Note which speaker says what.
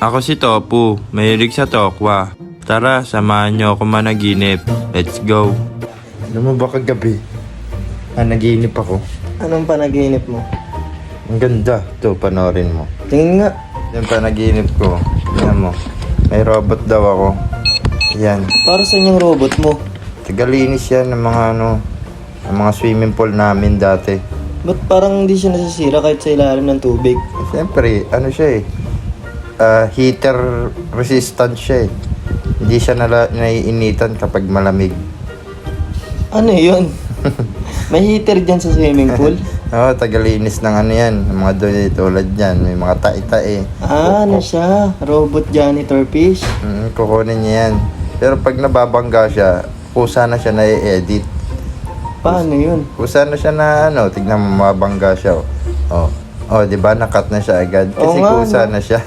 Speaker 1: Ako si Topu, mahilig sa tokwa. Tara, samahan niyo ako managinip. Let's go.
Speaker 2: Alam mo ba kagabi? Naginip ako.
Speaker 3: Anong panaginip mo?
Speaker 2: Ang ganda. Ito, panoorin mo.
Speaker 3: Tingin nga.
Speaker 2: Yung panaginip ko. Tingnan mo. May robot daw ako. Yan.
Speaker 3: Para saan yung robot mo?
Speaker 2: Tagalinis yan ng mga ng mga swimming pool namin dati.
Speaker 3: Ba't parang hindi siya nasisira kahit sa ilalim ng tubig?
Speaker 2: Siyempre, ano siya eh. Heater resistant siya eh. Hindi siya naiinitan kapag malamig.
Speaker 3: Ano yun? May heater dyan sa swimming pool?
Speaker 2: Oo, tagalinis ng ano yan. Ng mga doon tulad yan. May mga tae-tae.
Speaker 3: Ano siya? Robot janitor fish?
Speaker 2: Kukunin niya yan. Pero pag nababangga siya, kusa na siya na-edit.
Speaker 3: Paano yun?
Speaker 2: Kusa na siya na tignan mo mabangga siya. Oh, di ba nakat na siya agad kasi
Speaker 3: Oo nga,
Speaker 2: kusa
Speaker 3: no?
Speaker 2: na siya.